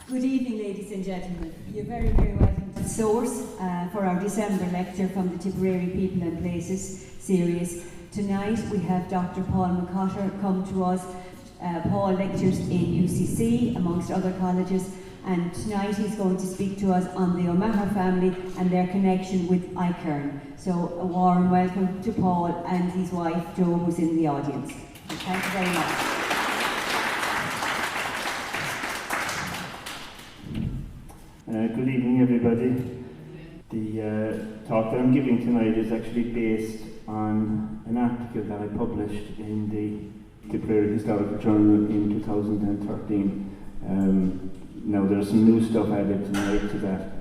Good evening, ladies and gentlemen. You're very, very welcome to the Source for our December lecture from the Tipperary People and Places series. Tonight we have Dr. Paul MacCotter come to us. Paul lectures in UCC, amongst other colleges, and tonight he's going to speak to us on the Maher family and their connection with Ikerrin. So a warm welcome to Paul and his wife Jo, who's in the audience. Thank you very much. Good evening, everybody. The talk that I'm giving tonight is actually based on an article that I published in the Tipperary Historical Journal in 2013. Now there's some new stuff added tonight to that.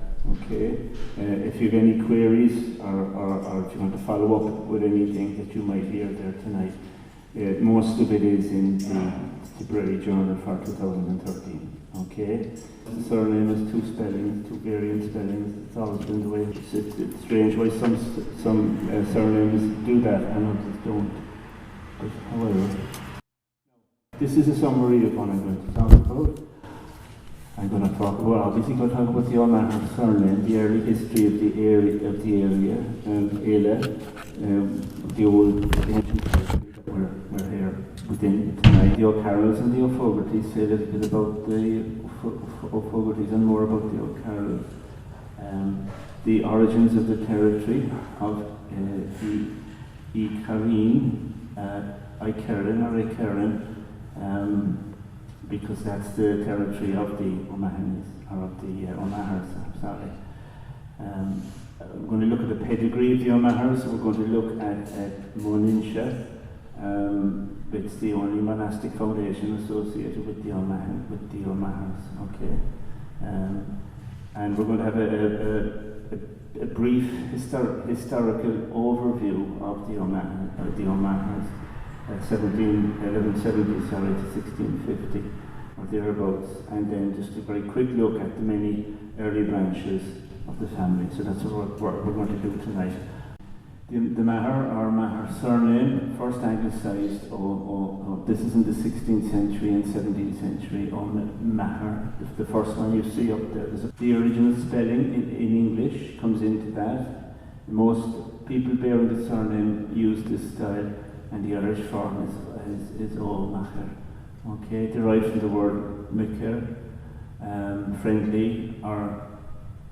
Okay. If you have any queries or if you want to follow up with anything that you might hear there tonight, most of it is in the Tipperary Journal for 2013. Okay. The surname has two spellings, two variant spellings. It's always been the way. It's strange why some surnames do that and others don't. But however, this is a summary of what I'm going to talk about. I'm going to talk about, obviously, going to talk about the Maher surname, the early history of the area, the old ancient history that we're here within tonight. The O'Carrolls and the O'Fogartys, say a little bit about the O'Fogartys and more about the O'Carrolls. The origins of the territory of the Ikerrin, because that's the territory of the O'Mahonys, or of the O'Mahers, I'm sorry. We're going to look at the pedigree of the O'Mahers. We're going to look at Monaincha. It's the only monastic foundation associated with the O'Mahers, okay? And we're going to have a brief historical overview of the O'Mahers. 1170 to 1650 or thereabouts, and then just a very quick look at the many early branches of the family. So that's what we're going to do tonight. The Maher, or Maher surname, first anglicised, this is in the 16th century and 17th century, Maher, the first one you see up there. The original spelling in English comes into that. Most people bearing the surname use this style, and the Irish form is Maher. Okay, derived from the word Meagher, friendly, or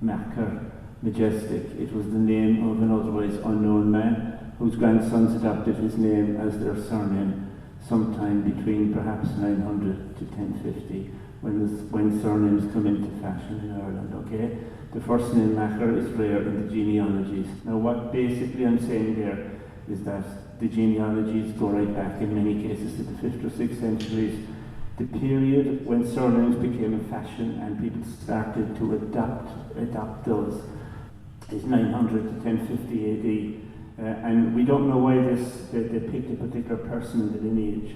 Maher, majestic. It was the name of an otherwise unknown man whose grandsons adopted his name as their surname sometime between perhaps 900 to 1050, when surnames come into fashion in Ireland. Okay, the first name Maher is rare in the genealogies. Now, what basically I'm saying there is that the genealogies go right back in many cases to the 5th or 6th centuries. The period when surnames became a fashion and people started to adopt those is 900 to 1050 AD. And we don't know why they picked a particular person in the lineage.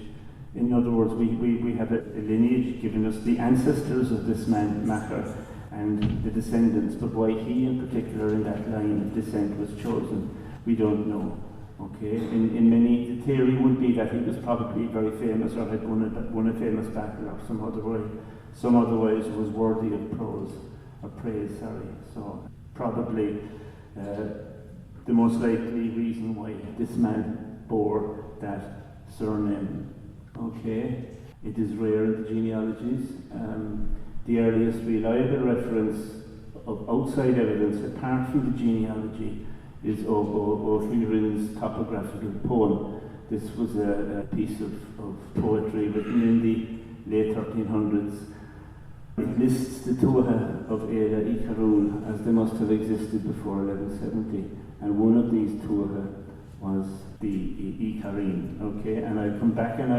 In other words, we have a lineage giving us the ancestors of this man, Maher, and the descendants, but why he in particular in that line of descent was chosen, we don't know. Okay, in many, the theory would be that he was probably very famous or had won a famous battle or some other way was worthy of praise. So probably the most likely reason why this man bore that surname. Okay, it is rare in the genealogies. The earliest reliable reference of outside evidence, apart from the genealogy, is Ikerrin's Topographical poem. This was a piece of poetry written in the late 1300s. It lists the tuath of Ikerrin as they must have existed before 1170, and one of these tuath was the Ikerrin. Okay, and I'll come back and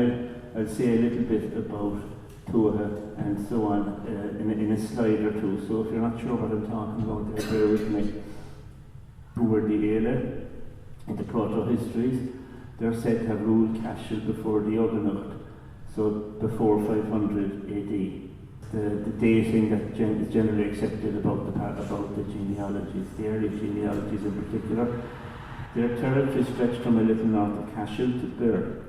I'll say a little bit about tuath and so on in a slide or two. So if you're not sure what I'm talking about, bear with me. Who were the Éile in the proto-histories. They're said to have ruled Cashel before the Oganacht, so before 500 AD. The dating that is generally accepted about the genealogies, the early genealogies in particular. Their territory stretched from a little north of Cashel to Birr,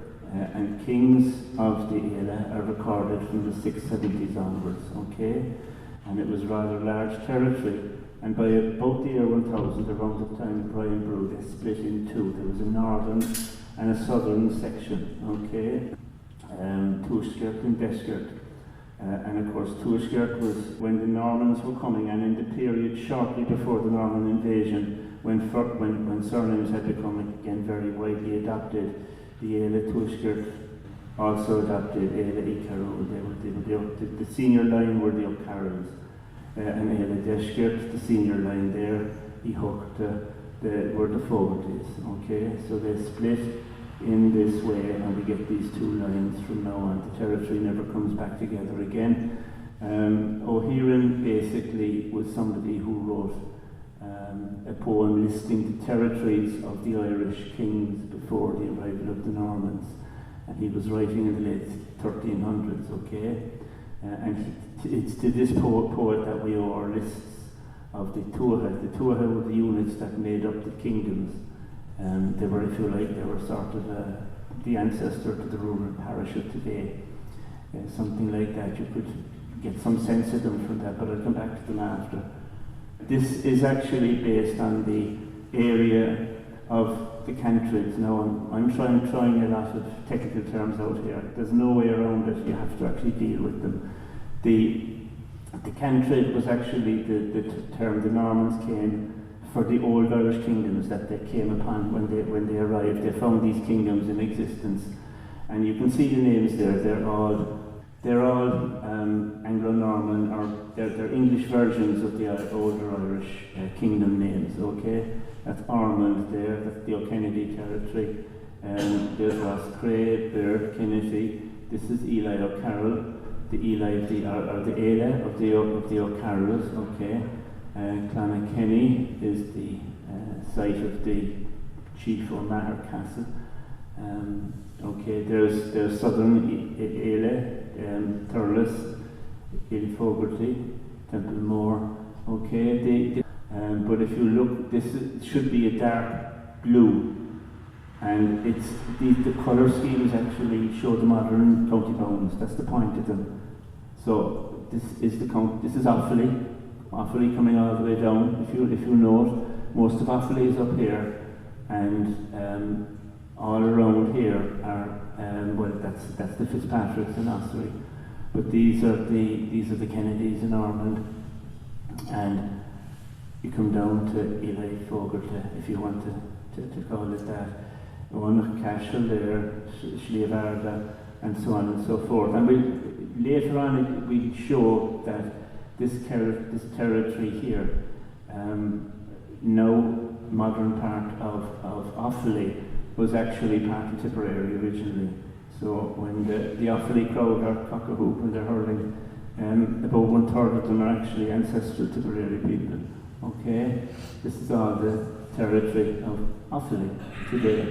and kings of the Éile are recorded from the 670s onwards. Okay, and it was rather large territory. And by about the year 1000, around the time of Brian Brew, they split in two. There was a northern and a southern section, okay? Tuath and Deskert. And of course, Tuath was when the Normans were coming, and in the period shortly before the Norman invasion, when surnames had become again very widely adopted, the Éile Tuath also adopted Éile Ikerrin. The senior line were the O'Carrolls, and Éile Deskert, the senior line there, were the Fogartys. Okay, so they split in this way, and we get these two lines from now on. The territory never comes back together again. Ikerrin basically was somebody who wrote a poem listing the territories of the Irish kings before the arrival of the Normans, and he was writing in the late 1300s, okay? And it's to this poet that we owe our lists of the tuath. The tuath were the units that made up the kingdoms. They were, if you like, they were sort of the ancestor to the rural parish of today. Something like that. You could get some sense of them from that, but I'll come back to them after. This is actually based on the area of the cantreds. Now, I'm trying a lot of technical terms out here. There's no way around it. You have to actually deal with them. The cantred was actually the term the Normans came for the old Irish kingdoms that they came upon when they arrived. They found these kingdoms in existence, and you can see the names there. They're all Anglo-Norman, or they're English versions of the older Irish kingdom names. Okay, that's Ormond there. That's the O'Kennedy territory. There's Roscrea, Bird, Kennedy. This is Eli O'Carroll. The Eli of the Éile of the O'Carrolls. Okay. Clonakilty is the site of the chief or Maher castle. Okay, there's southern Éile, Thurles, Fogarty, Templemore. Okay, but if you look, this should be a dark blue, and it's the colour schemes actually show the modern county bounds. That's the point of them. So this is Offaly. Offaly coming all the way down. If you note, most of Offaly is up here, and all around here are that's the Fitzpatricks and Ossory. But these are the Kennedys in Ormond, and you come down to Eli Fogarty, if you want to call it that. One Cashel there, Slievarda, and so on and so forth. And later on we'll show that this territory here, no modern part of Offaly, was actually part of Tipperary originally. So when the Offaly crowd are cock-a-hoop and they're hurling, about 1/3 of them are actually ancestral Tipperary people. Okay, this is all the territory of Offaly today.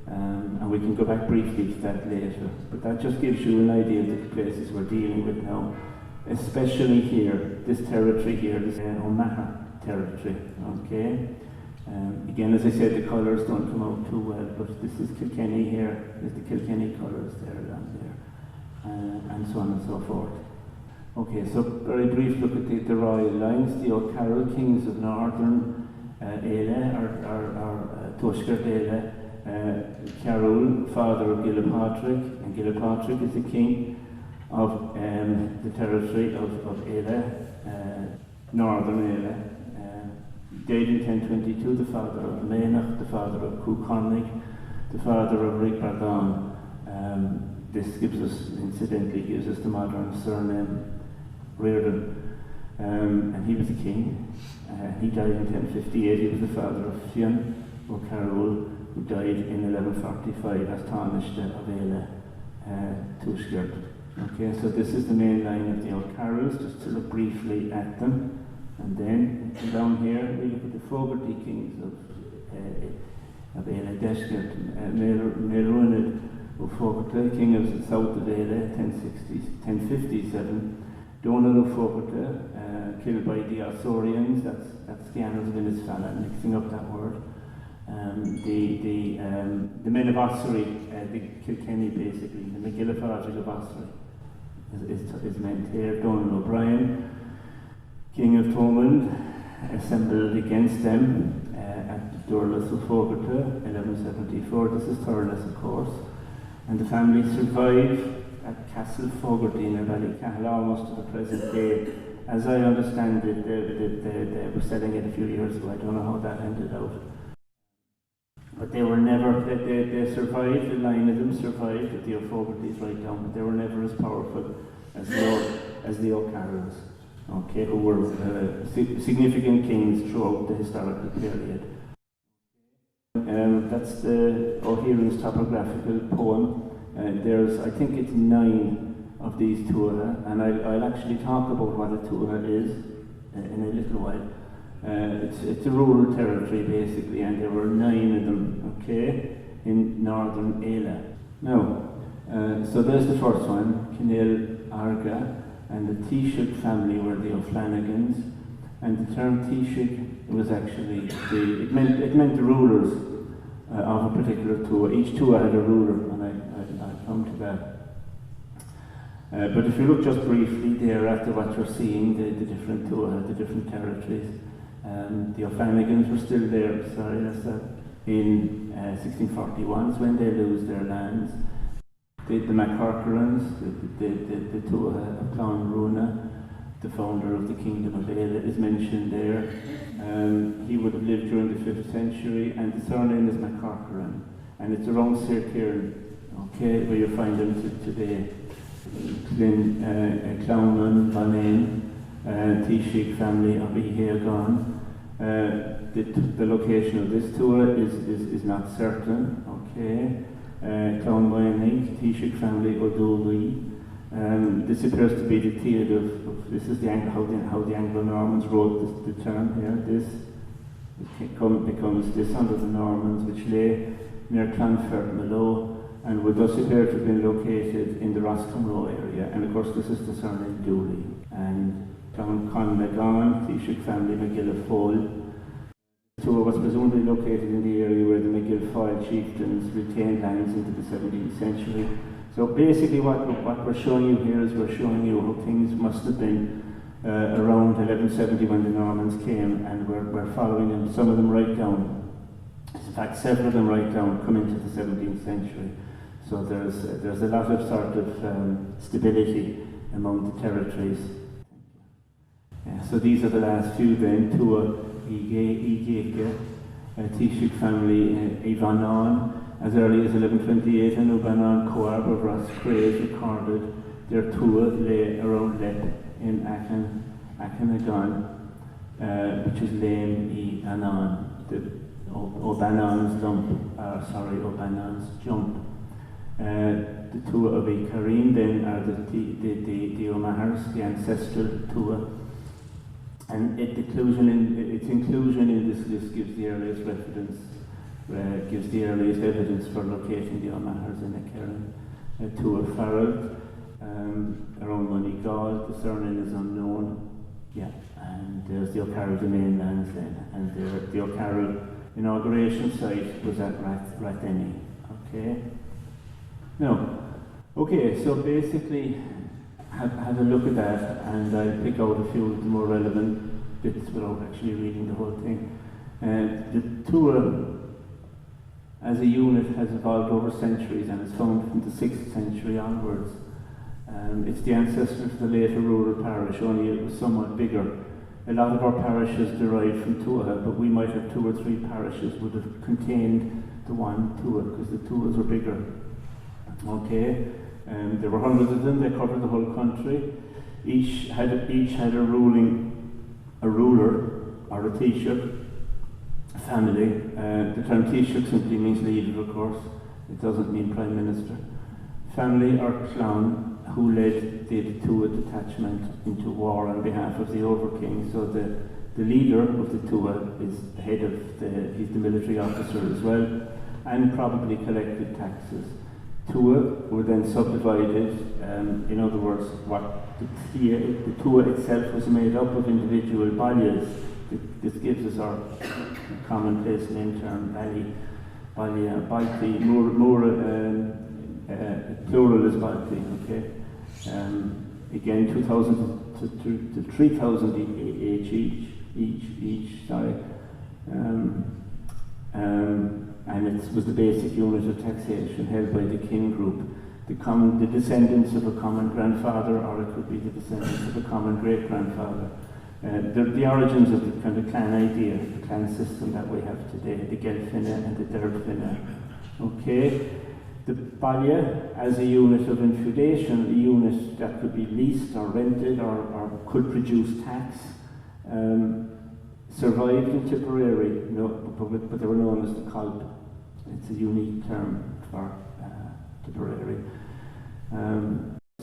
And we can go back briefly to that later, but that just gives you an idea of the places we're dealing with now, especially here, this territory here, this Maher territory, okay? Again, as I said, the colours don't come out too well, but this is Kilkenny here, there's the Kilkenny colours there, down there, and so on and so forth. Okay, so very brief look at the royal lines. The O'Carroll kings of Northern Éile, or Tuath Éile, Carroll, father of Gilpatrick, and Gilpatrick is the king of the territory of Éile, Northern Éile. Died in 1022, the father of Maher, the father of Cuchonnig, the father of Rigbardon. This incidentally gives us the modern surname Reardon, and he was a king. He died in 1058. He was the father of Fionn O'Carroll, who died in 1145 as Tánaiste of Éile, Tuath. Okay, so this is the main line of the O'Carrolls, just to look briefly at them. And then down here we look at the Fogarty kings of Éile Deskert, Meagher O'Fogarty, king of the south of Éile, 1057. Donald O'Fogarty, killed by the Osorians, that's Scianners of Innisfallen, mixing up that word. The men of Ossory, the Kilkenny basically, the McGillipatrick of Ossory is meant here. Donald O'Brien, King of Thomond assembled against them at Durlas of Fogata, 1174. This is Thurles, of course. And the family survived at Castle Fogarty in Ballycahill almost to the present day. As I understand it, they were selling it a few years ago. I don't know how that ended out. But they were never, they survived, the line of them survived at the O'Fogartys right down, but they were never as powerful as the O'Carrolls, okay, who were significant kings throughout the historical period. That's the O'Hearn's topographical poem. There's, I think it's 9 of these tuath, and I'll actually talk about what a tuath is in a little while. It's a rural territory basically, and there were 9 of them, okay, in northern Éile. Now, so there's the first one, Kinel Arga, and the Taoiseach family were the O'Flanagans, and the term Taoiseach was actually, it meant the rulers of a particular tuath. Each tuath had a ruler, and I'll come to that. But if you look just briefly there at what you're seeing, the different tuath, the different territories, the O'Flanagans were still there, sorry, that's that, in 1641 is when they lose their lands. The MacCorkerans, the tuath of Clonruna, the founder of the Kingdom of Éile, is mentioned there. He would have lived during the 5th century, and the surname is MacCorkeran, and it's around Ikerrin, okay, where you find them today. Clonman, Monaincha, Taoiseach family of Ikerrin. The location of this tuath is not certain, okay. Clonman, Taoiseach family O'Dowie. This appears to be the theatre of this is how the Anglo-Normans wrote the term here. This becomes this under the Normans, which lay near Clonfermelo, and would thus appear to have been located in the Roscrea area. And of course, this is the surname Dooley. And Clonmegan, Taoiseach family McGill-Foyle. The tuath was presumably located in the area where the McGill-Foyle chieftains retained lands into the 17th century. So basically what we're showing you here is we're showing you how things must have been around 1170 when the Normans came, and we're following them, some of them right down. In fact, several of them right down come into the 17th century. So there's a lot of sort of stability among the territories. So these are the last few then, tuath Igeke, Taoiseach family Ivanon. As early as 1128, an Ubanan Coab of Roscrea recorded their tuath lay around Lep in Achanagan, which is Lame I Anan, the O'Banan's jump. The tuath of Ikerrin then are the O'Mahers, the ancestral tuath. And its inclusion in this list gives the earliest evidence for locating the O'Mahers in Ikerrin. Tuath Farrell, around Monaincha, the surname is unknown. Yeah, and there's the O'Carroll domain lands then, and the O'Carroll inauguration site was at Rathenny. Okay. Now, okay, so basically, have a look at that, and I'll pick out a few of the more relevant bits without actually reading the whole thing. The tuath as a unit has evolved over centuries and is found from the 6th century onwards. It's the ancestor of the later rural parish, only it was somewhat bigger. A lot of our parishes derived from tuath, but we might have 2 or 3 parishes would have contained the one tuath, because the tuaths were bigger. Okay, there were hundreds of them. They covered the whole country. Each had a ruler or a Taoiseach family. The term Taoiseach simply means leader, of course. It doesn't mean prime minister. Family or clan who led the tuath detachment into war on behalf of the overking. So the leader of the tuath is the head of he's the military officer as well, and probably collected taxes. Tuath were then subdivided. In other words, what the tuath itself was made up of individual bailias. This gives us our commonplace name term, balia, balti, plural is balti, okay? Again, 2000 to 3000 AD each, sorry. And it was the basic unit of taxation held by the kin group. The descendants of a common grandfather, or it could be the descendants of a common great-grandfather. The origins of the kind of clan idea, the clan system that we have today, the Gelfinne and the Derfinne. Okay, the Balia as a unit of infeudation, a unit that could be leased or rented or could produce tax, survived in Tipperary, but they were known as the Colp. It's a unique term for Tipperary.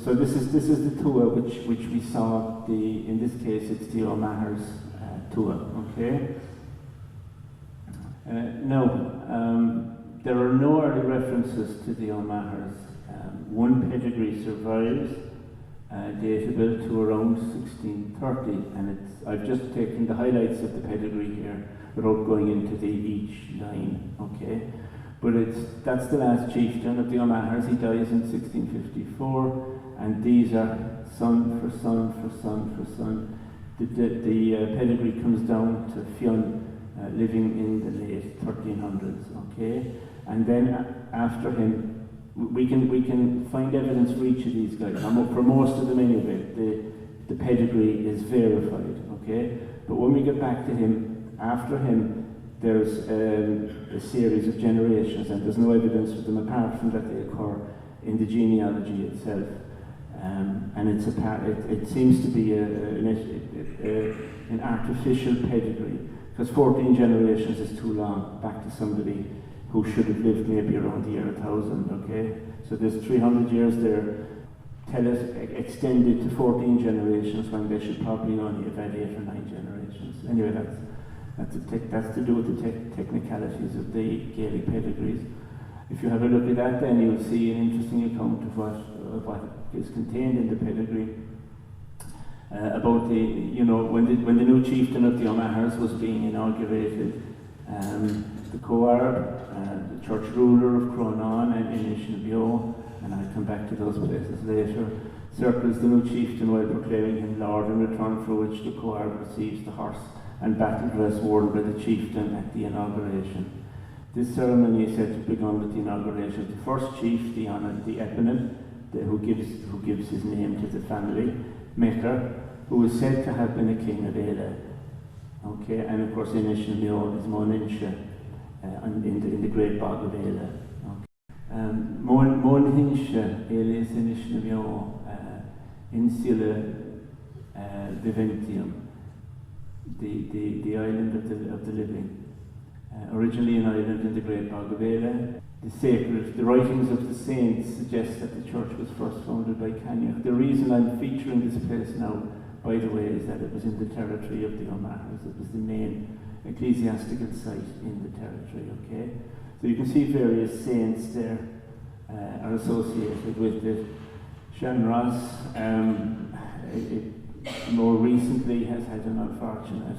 So this is the tuath which we saw. In this case, it's the Maher's tuath. Okay. There are no early references to the Mahers. One pedigree survives, datable to around 1630, and I've just taken the highlights of the pedigree here without going into each line. Okay. But that's the last chieftain of the Mahers. He dies in 1654. And these are son for son for son for son. The pedigree comes down to Fionn, living in the late 1300s. Okay, and then after him, we can find evidence for each of these guys. For most of them anyway, the pedigree is verified. Okay, but when we get back to him, after him, there's a series of generations, and there's no evidence for them apart from that they occur in the genealogy itself. And it seems to be an artificial pedigree, because 14 generations is too long, back to somebody who should have lived maybe around the year 1000, okay? So there's 300 years there, tell us extended to 14 generations when they should probably only have had 8 or 9 generations. Anyway, that's to do with the technicalities of the Gaelic pedigrees. If you have a look at that, then you'll see an interesting account of what is contained in the pedigree about when the new chieftain of the Mahers was being inaugurated. The Coarb, the church ruler of Cronan and Inishnabeoh, and I'll come back to those places later, circles the new chieftain while proclaiming him Lord, in return for which the Coarb receives the horse and battle dress worn by the chieftain at the inauguration. This ceremony is said to have begun with the inauguration of the first chief, the eponym, who gives his name to the family, Meagher, who is said to have been a king of Éile. Okay, and of course Inishnabeoh is Monaincha, in the great bog of Éile. Okay. Monaincha, Éile is Inishnabeoh, Insula Viventium, the island of the living. Originally an island in the great bog of Éile. The writings of the saints suggest that the church was first founded by Caniach. The reason I'm featuring this place now, by the way, is that it was in the territory of the Mahers. It was the main ecclesiastical site in the territory, okay? So you can see various saints there are associated with it. Shanras, more recently has had an unfortunate,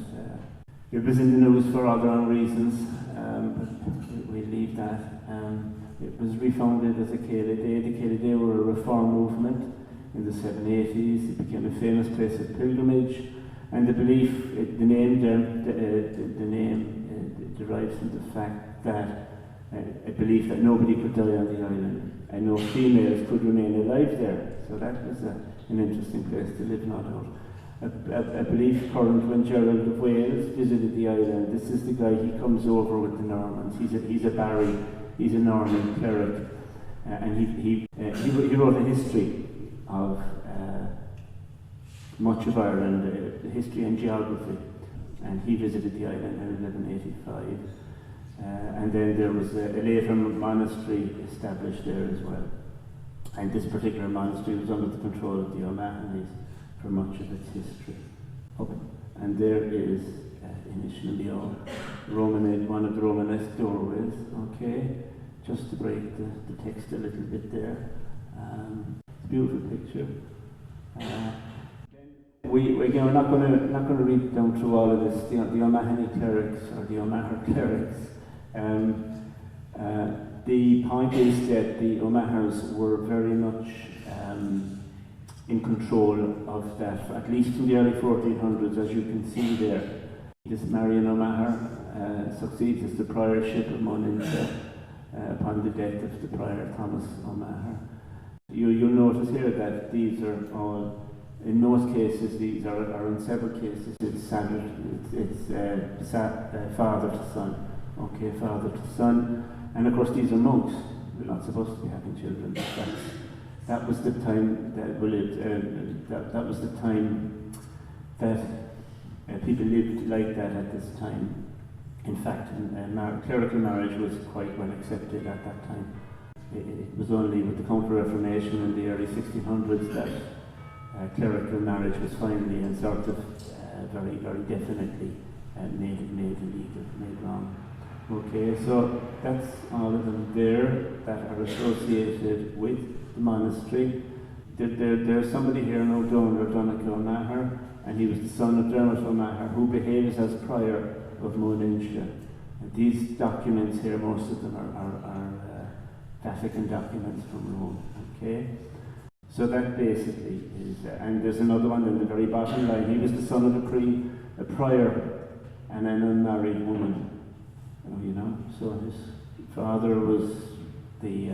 it was in the news for other reasons, but we leave that. It was refounded as a cadet. The cadet were a reform movement in the 780s. It became a famous place of pilgrimage, and the belief, the name derives from the fact that a belief that nobody could die on the island and no females could remain alive there. So that was an interesting place to live, no doubt. A belief current when Gerald of Wales visited the island. This is the guy, he comes over with the Normans. He's a Barry, he's a Norman cleric, and he wrote a history of much of Ireland, history and geography, and he visited the island in 1185. And then there was a later monastery established there as well. And this particular monastery was under the control of the O'Mahonys for much of its history. And there is Inishnabeoh, one of the Romanesque doorways, okay? Just to break the text a little bit there. It's a beautiful picture. We're not going to read down through all of this. The O'Mahony clerics, or the O'Maher clerics, the point is that the O'Mahers were very much in control of that, at least from the early 1400s, as you can see there. This Marian O'Maher succeeds as the priorship of Monaincha upon the death of the prior Thomas O'Maher. You'll notice here that these are all, in most cases, these are in several cases, it's father to son. Okay, father to son. And of course, these are monks. They're not supposed to be having children. That was the time that was the time that people lived like that at this time. In fact, clerical marriage was quite well accepted at that time. It was only with the Counter-Reformation in the early 1600s that clerical marriage was finally and sort of very, very definitely made illegal, made wrong. Okay, so that's all of them there that are associated with the monastery. There's somebody here now, Donald O'Maher, and he was the son of Dermot O'Maher, who behaves as prior of Monaincha. And these documents here, most of them are Vatican documents from Rome. Okay, so that basically is, and there's another one in the very bottom line. He was the son of a prior and an unmarried woman. You know, so his father was the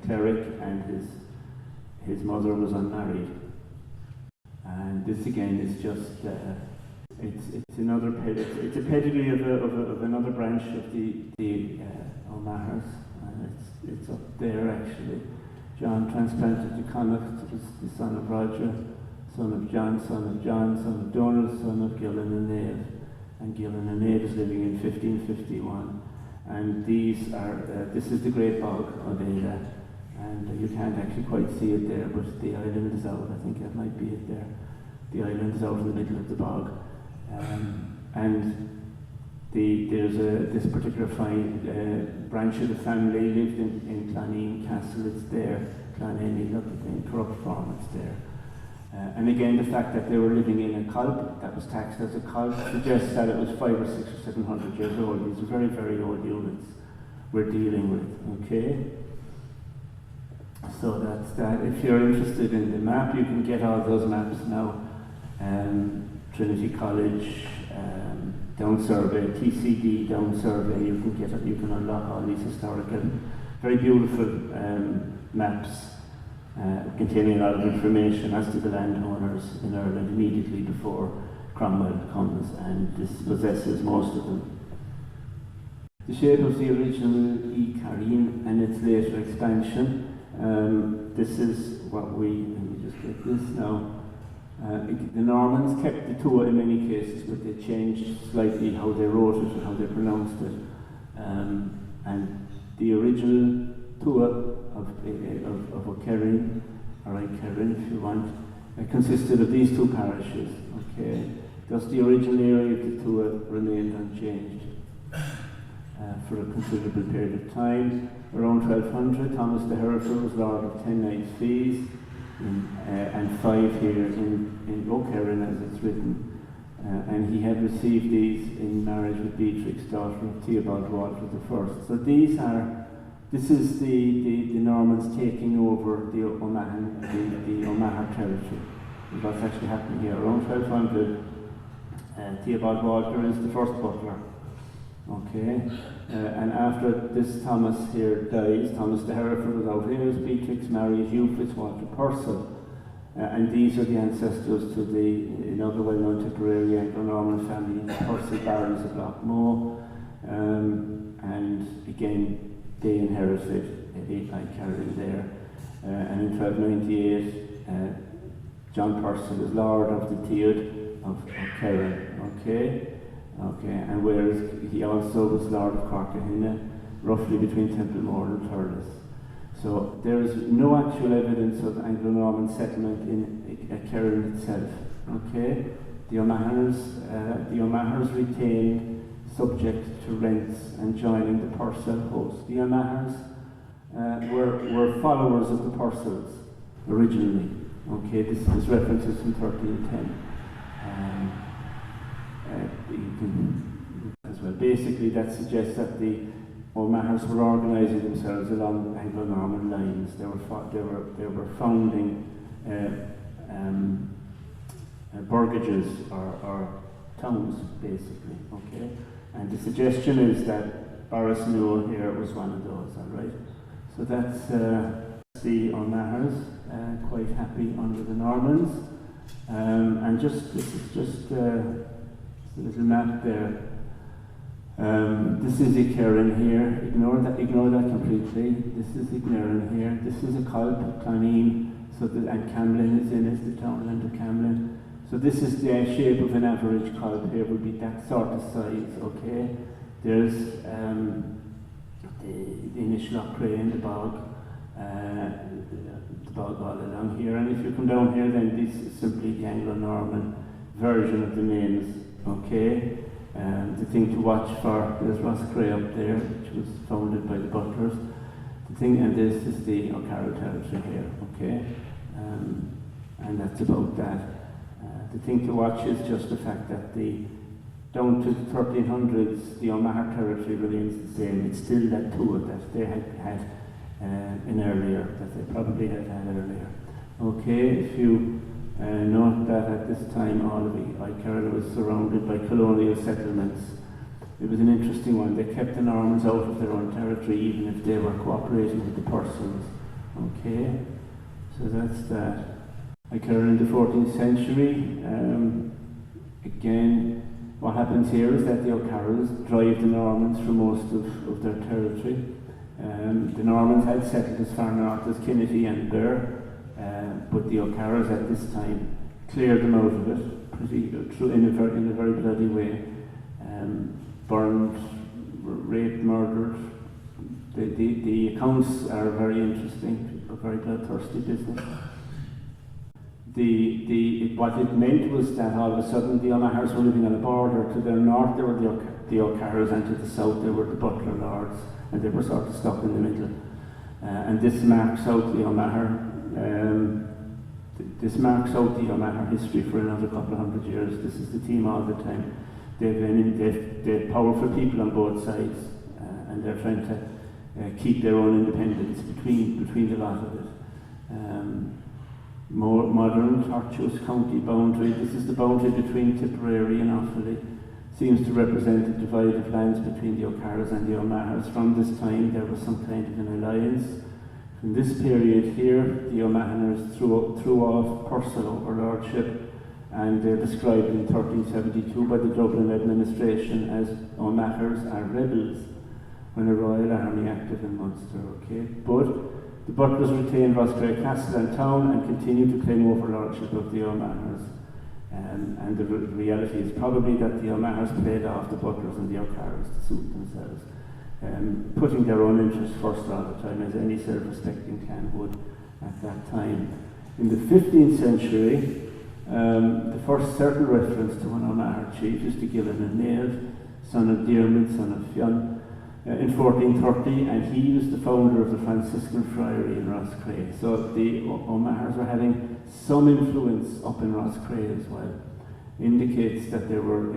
cleric, and his mother was unmarried. And this again is just it's another it's a pedigree of another branch of the O'Mahers, and it's up there actually. John transplanted to Connacht, was the son of Roger, son of John, son of John, son of Donald, son of Gillen and Nave. And Gillen and Nave is living in 1551. And these are, this is the Great Bog of Ada, and you can't actually quite see it there, but the island is out. I think that might be it there. The island is out in the middle of the bog. And there's this particular fine branch of the family lived in Cloneen Castle. It's there. Cloneen, look at the corrupt form, it's there. And again, the fact that they were living in a colp that was taxed as a colp suggests that it was 500 or 600 or 700 years old. These are very, very old units we're dealing with. Okay, so that's that. If you're interested in the map, you can get all those maps now. Trinity College Down Survey, TCD Down Survey. You can get it. You can unlock all these historical, very beautiful maps. Containing a lot of information as to the landowners in Ireland immediately before Cromwell comes and dispossesses most of them. The shape of the original Ikerrin and its later expansion. This is what let me just get this now. The Normans kept the tuath in many cases, but they changed slightly how they wrote it and how they pronounced it. And the original tuath of Ikerrin, or Ikerrin if you want, consisted of these two parishes. Okay, thus the original area of the tuath remained unchanged for a considerable period of time. Around 1200, Thomas the Hereford was Lord of 10 night fees, and 5 here in Ikerrin as it's written. And he had received these in marriage with Beatrix, daughter of Theobald Walter I. So this is the Normans taking over the O'Maher territory. What's actually happening here. Around 1200, Theobald Walter is the first butler. Okay, and after this Thomas here dies, Thomas the Hereford was out here, Beatrix marries Hugh Fitzwalter Purcell. And these are the ancestors to another well-known Tipperary Anglo-Norman family, the Purcell Barons of Lochmoe. And again, they inherited Ikerrin there. And in 1298, John Purcell is Lord of the tuath of Ikerrin. Okay? Okay, and whereas he also was Lord of Corkahina, roughly between Templemore and Thurles. So there is no actual evidence of Anglo-Norman settlement in Ikerrin itself. Okay, the O'Mahers retained subject to rents and joining the Purcell host. The O'Mahers were followers of the Purcells originally. Okay, this reference is from 1310. As well. Basically, that suggests that the O'Mahers were organising themselves along Anglo-Norman lines. They were founding burgages or towns, basically, okay? And the suggestion is that Borrisnua here was one of those, all right? So that's the O'Mahers, quite happy under the Normans. And this is just a little map there. This is Ikerrin here. Ignore that completely. This is Ikerrin here. This is a Colp, Cloneen, and Camlin is in it, the townland of Camlin. So this is the shape of an average Colp here, would be that sort of size, okay? There's the initial Roscrea in the bog all along here. And if you come down here, then this is simply the Anglo-Norman version of the names, okay? The thing to watch for, there's Roscrea up there, which was founded by the Butlers. And this is the O'Carroll territory here, okay? And that's about that. The thing to watch is just the fact that down to the 1300s, the Maher territory remains the same. It's still that tuath that they had in earlier, that they probably had earlier. Okay, if you note that at this time all of Ikerrin was surrounded by colonial settlements. It was an interesting one. They kept the Normans out of their own territory even if they were cooperating with the Persons. Okay, so that's that. Ikerrin in the 14th century. Again, what happens here is that the O'Carrolls drive the Normans from most of their territory. The Normans had settled as far north as Kinnity and Bear, but the O'Carrolls at this time cleared them out of it in a very bloody way. Burned, raped, murdered. The accounts are very interesting, a very bloodthirsty business. What it meant was that all of a sudden the O'Mahers were living on a border. To their north there were the O'Carrolls, and to the south there were the Butler lords, and they were sort of stuck in the middle. And this marks out the O'Maher. This marks out the O'Maher history for another couple of hundred years. This is the team all the time. They're powerful people on both sides, and they're trying to keep their own independence between the lot of it. More modern tortuous county boundary. This is the boundary between Tipperary and Offaly. Seems to represent the divide of lands between the O'Carrolls and the O'Mahers. From this time there was some kind of an alliance. In this period here, the O'Mahers threw off Purcell overlordship, and they're described in 1372 by the Dublin administration as O'Mahers are rebels when a royal army acted in Munster, okay? But the Butlers retained Roscrea Castle and town and continued to claim overlordship of the O'Mahers. And the reality is probably that the O'Mahers played off the Butlers and the O'Carrolls to suit themselves, putting their own interests first all the time, as any self-respecting clan would at that time. In the 15th century, the first certain reference to an O'Maher chief is to Gillen and Naird, son of Diarmid, son of Fionn, in 1430, and he was the founder of the Franciscan Friary in Roscrea. So the O'Mahers were having some influence up in Roscrea as well. Indicates that they were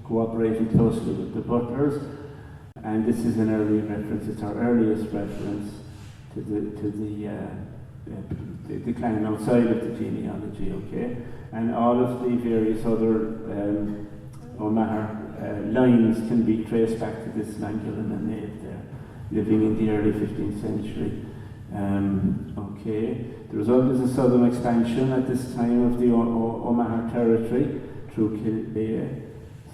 cooperating closely with the Butlers, and this is an early reference. It's our earliest reference to the clan outside of the genealogy, okay? And all of the various other O'Maher lines can be traced back to this man Gillen and Naird there, living in the early 15th century. Okay, the result is a southern expansion at this time of the O'Maher territory through Kilbea,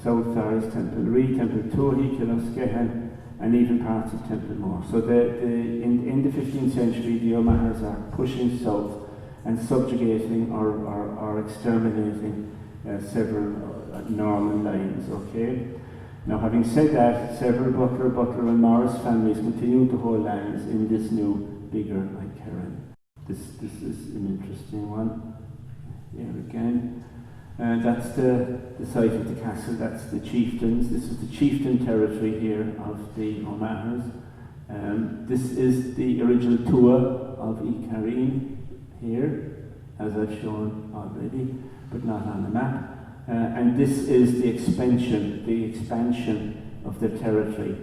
South Thars, Templery, Templetuahy, Kiloskehan, and even parts of Templemore. So in the 15th century, the O'Mahers are pushing south and subjugating or exterminating several Norman lines, okay? Now, having said that, several Butler and Morris families continue to hold lands in this new, bigger Ikerrin. This is an interesting one. Here again. That's the site of the castle, that's the chieftains. This is the chieftain territory here of the O'Mahers. This is the original tuath of Ikerrin here, as I've shown already, but not on the map. And this is the expansion of the territory,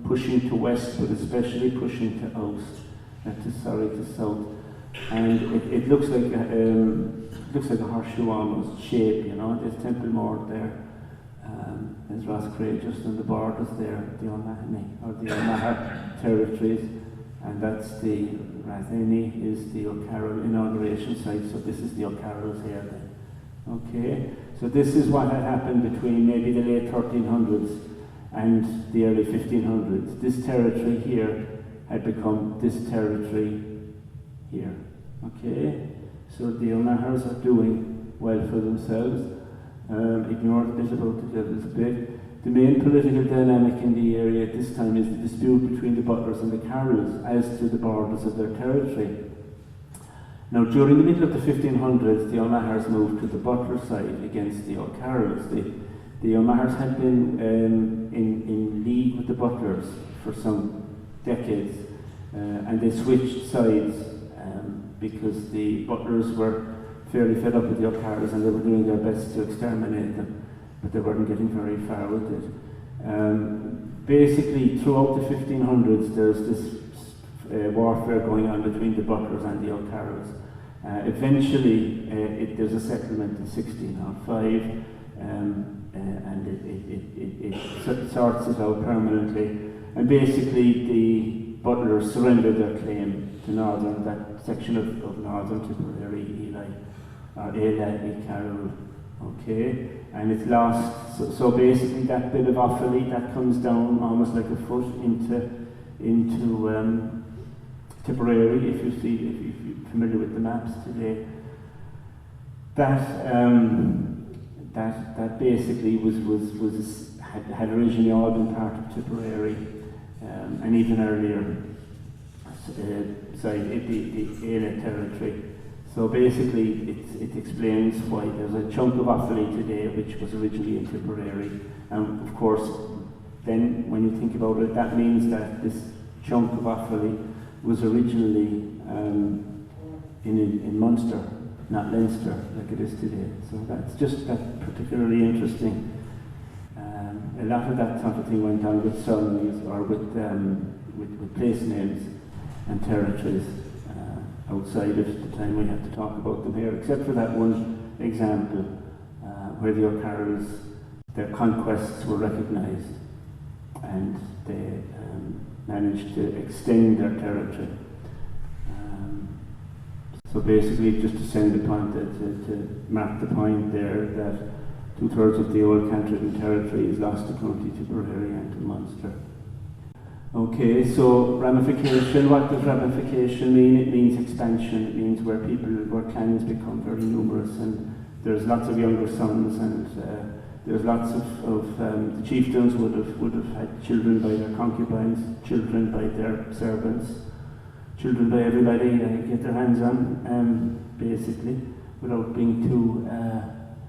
pushing to west, but especially pushing to south. and it looks like a horseshoe almost shape, you know. There's Temple Moor there, there's Roscrea just on the borders there, the O'Mahony or the Maher territories, and that's the Ratheni is the O'Carroll inauguration site. So this is the O'Carrolls here then. Okay, so this is what had happened between maybe the late 1300s and the early 1500s. This territory here had become this territory here. Okay, so the O'Mahers are doing well for themselves. Ignore the bit about the devil's bit. The main political dynamic in the area at this time is the dispute between the Butlers and the Carrolls as to the borders of their territory. Now, during the middle of the 1500s, the O'Mahers moved to the Butler side against the O'Carrolls. The O'Mahers had been in league with the Butlers for some decades, and they switched sides because the Butlers were fairly fed up with the O'Carrolls and they were doing their best to exterminate them, but they weren't getting very far with it. Basically, throughout the 1500s, there's this warfare going on between the Butlers and the O'Carrolls. Eventually, there's a settlement in 1605, and it sorts it out permanently. And basically, the Butlers surrendered their claim to that section of northern Tipperary, Ikerrin, okay, and it's lost. So basically, that bit of Offaly that comes down almost like a foot into Tipperary. If you're familiar with the maps today, that basically had originally all been part of Tipperary, and even earlier, the Aile territory. So basically, it explains why there's a chunk of Offaly today which was originally in Tipperary, and of course, then when you think about it, that means that this chunk of Offaly was originally in Munster, not Leinster, like it is today. So that's just that particularly interesting. A lot of that sort of thing went on with surnames or with place names and territories outside of the time we have to talk about them here, except for that one example where the O'Carrolls, their conquests were recognised and they managed to extend their territory. So basically, just to send the point, to mark the point there that 2/3 of the old Cantreton territory is lost to County Tipperary and to Munster. Okay, so ramification, what does ramification mean? It means expansion. It means where clans become very numerous, and there's lots of younger sons, and there's lots of the chieftains would have had children by their concubines, children by their servants, children by everybody they get their hands on, basically, without being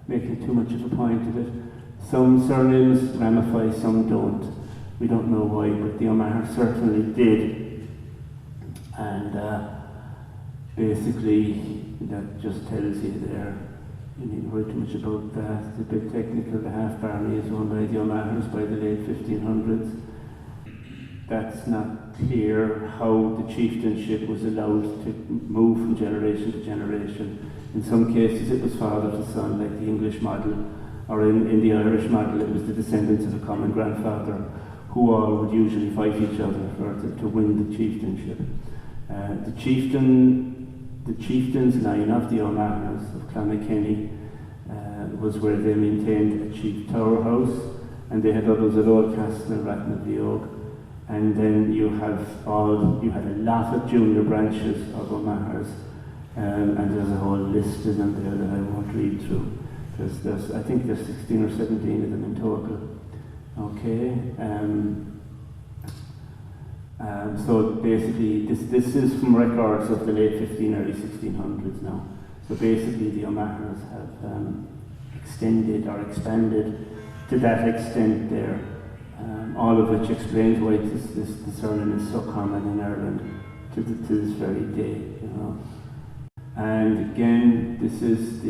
making too much of a point of it. Some surnames ramify, some don't. We don't know why, but the Maher certainly did. And basically, that just tells you there, you need to worry too much about that. It's a bit technical. The Half Barony is owned by the O'Mahers by the late 1500s. That's not clear how the chieftainship was allowed to move from generation to generation. In some cases, it was father to son, like the English model, or in the Irish model, it was the descendants of a common grandfather, who all would usually fight each other to win the chieftainship. The chieftain's line of the O'Mahers of Clonmackenny was where they maintained a chief tower house, and they had others at Oldcastle and Rathnaviog. And then you had a lot of junior branches of O'Mahers, and there's a whole list of them there that I won't read through. I think there's 16 or 17 of them in total. Okay. So basically, this is from records of the late 15, early 1600s now. So basically, the O'Mahers have extended or expanded to that extent there. All of which explains why the surname is so common in Ireland to this very day, you know. And again, this is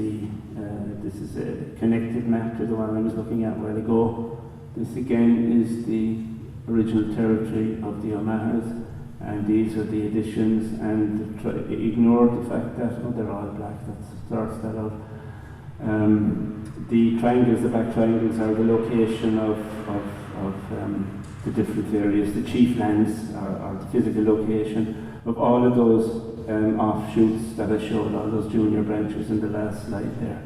a connected map to the one I was looking at a while ago. This again is the original territory of the O'Mahers, and these are the additions, and ignore the fact that, oh, they're all black, that starts that out. The triangles, the black triangles, are the location of the different areas. The chief lands are the physical location of all of those offshoots that I showed, all those junior branches in the last slide there.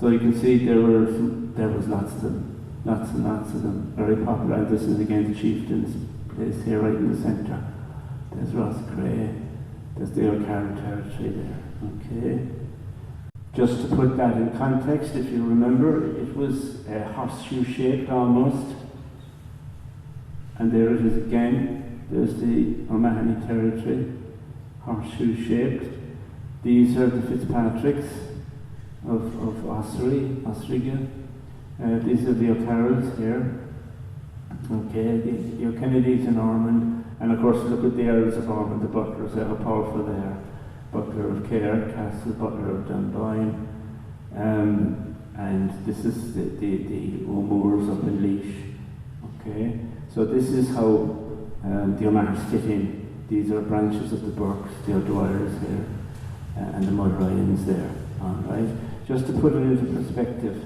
So you can see there was lots of them, lots and lots of them, very popular. And this is again the chieftain's place here, right in the centre. There's Roscrea, there's the Ikerrin territory there. Okay. Just to put that in context, if you remember, it was horseshoe-shaped almost. And there it is again. There's the O'Mahony territory, horseshoe-shaped. These are the Fitzpatricks of Osriga. These are the O'Carrolls here. Okay, the O'Kennedys in Ormond. And of course, look at the Earls of Ormond, the butlers, how powerful they are. Butler of Care, Castle, Butler of Dunboyne, and this is the O'Moores up in Laois. Okay, so this is how the O'Mahers fit in. These are branches of the Burkes, the O'Dwyers here, and the Mulryans there. All right, just to put it into perspective,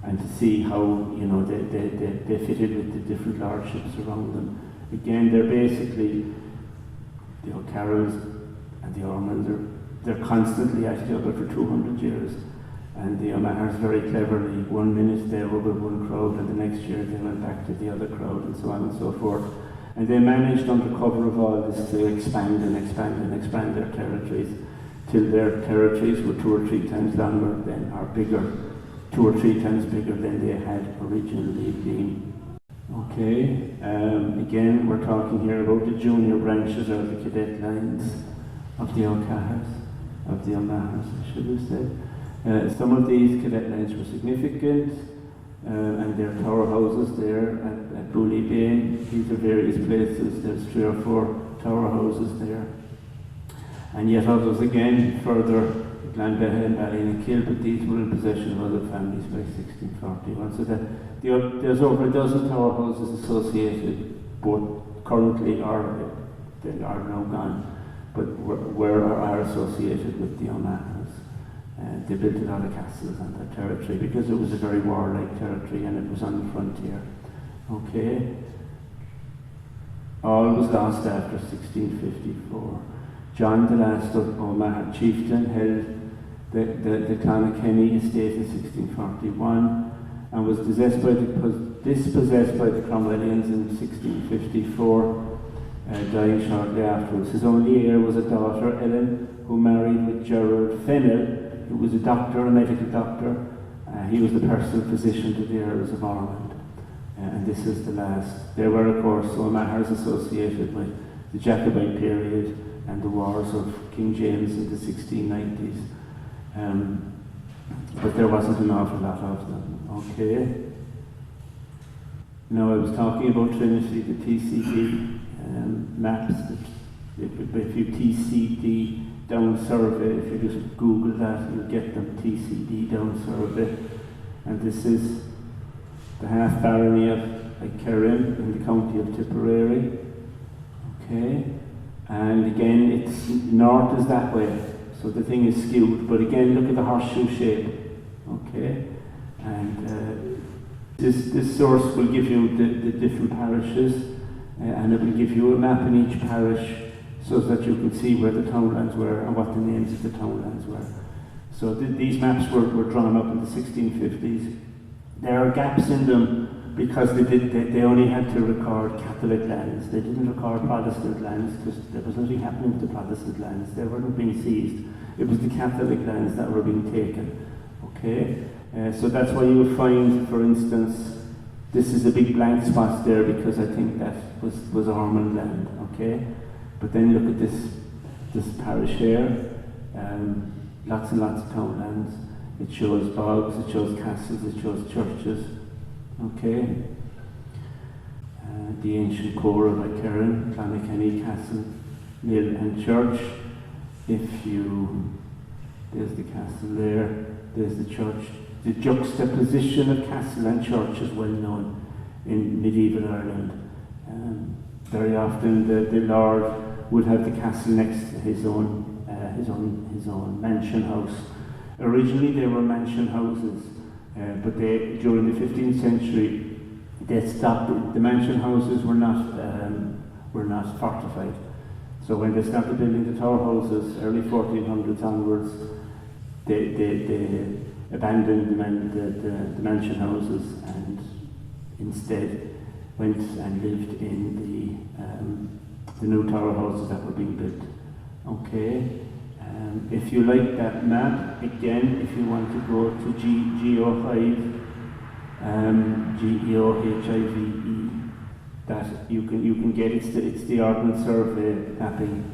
and to see how they fitted with the different lordships around them. Again, they're basically the O'Carrolls and the Ormonds, they're constantly at each other for 200 years. And the O'Mahers very cleverly, 1 minute they were with one crowd, and the next year they went back to the other crowd, and so on and so forth. And they managed, under cover of all this, to expand and expand and expand their territories, till their territories were 2 or 3 times longer than, or bigger, 2 or 3 times bigger than they had originally been. Okay, again, we're talking here about the junior branches or the cadet lines of the O'Cahers, of the O'Mahers, I should have said. Some of these cadet lines were significant, and there are tower houses there at Bully Bay. These are various places. There's 3 or 4 tower houses there. And yet others again, further, Glanbeha and Ballynakill, but these were in possession of other families by 1641. So that there's over a dozen tower houses associated, both currently or they are now gone, but are associated with the O'Mahers. They built a lot of castles on that territory because it was a very warlike territory and it was on the frontier. Okay. All was lost after 1654. John, the last O'Maher chieftain, held the Clonakilty estate in 1641 and was dispossessed by the Cromwellians in 1654, dying shortly afterwards. His only heir was a daughter, Ellen, who married with Gerard Fennell, who was a doctor, a medical doctor. He was the personal physician to the Earls of Ormond. And this is the last. There were, of course, O'Mahers associated with the Jacobite period and the wars of King James in the 1690s. But there wasn't an awful lot of them. Okay. Now I was talking about Trinity, the TCD maps. If you TCD down survey, if you just Google that, you'll get them, TCD down survey. And this is the half barony of Ikerrin in the county of Tipperary. Okay. And again, it's north is that way, so the thing is skewed. But again, look at the horseshoe shape. Okay. And this source will give you the different parishes, and it will give you a map in each parish so that you can see where the townlands were and what the names of the townlands were. So these maps were drawn up in the 1650s. There are gaps in them because they only had to record Catholic lands. They didn't record Protestant lands because there was nothing happening with the Protestant lands. They weren't being seized. It was the Catholic lands that were being taken. Okay? So that's why you will find, for instance, this is a big blank spot there because I think that was Ormond land. Okay? But then look at this parish here. Lots and lots of townlands. It shows bogs, it shows castles, it shows churches. Okay. The ancient core of Ikerrin, Clonakilty Castle, Mill and Church. There's the castle there, there's the church. The juxtaposition of castle and church is well known in medieval Ireland. very often the Lord would have the castle next to his own mansion house. Originally they were mansion houses, but during the 15th century they stopped. The mansion houses were not fortified. So when they started building the tower houses, early 1400s onwards, they abandoned the mansion houses and instead went and lived in the new tower houses that were being built. Okay. If you like that map, again, if you want to go to GEO5, GEOHIVE, that you can get it's the Ordnance Survey mapping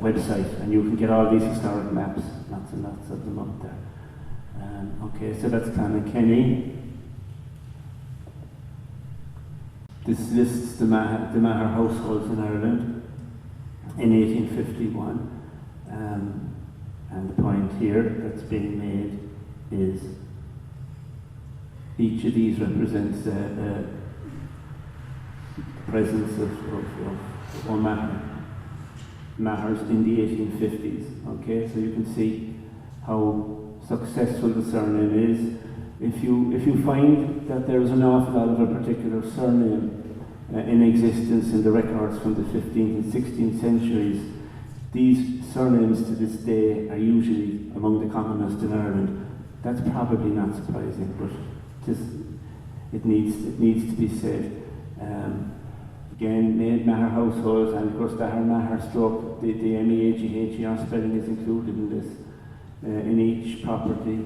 website, and you can get all these historic maps, lots and lots of them up there. Okay, so that's Kenny. This lists the Maher households in Ireland in 1851. And the point here that's being made is each of these represents the presence of Mahers in the 1850s. Okay, so you can see how successful the surname is. If you find that there is an awful lot of a particular surname in existence in the records from the 15th and 16th centuries, these surnames to this day are usually among the commonest in Ireland. That's probably not surprising, but it needs to be said. Again, Maher households, and of course the Maher stroke, the MEAGHER spelling is included in this, in each property.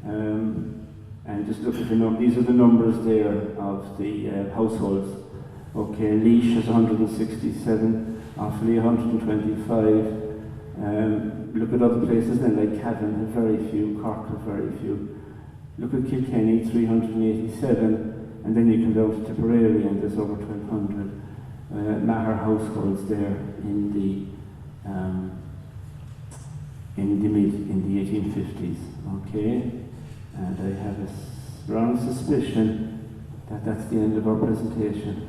And just look at the number, these are the numbers there of the households. Okay, Laois has 167, Offaly 125. Look at other places then, like Cavan have very few, Cork have very few. Look at Kilkenny, 387, and then you come down to Tipperary and there's over 1,200 Maher households there in the 1850s. Okay, and I have a strong suspicion that that's the end of our presentation.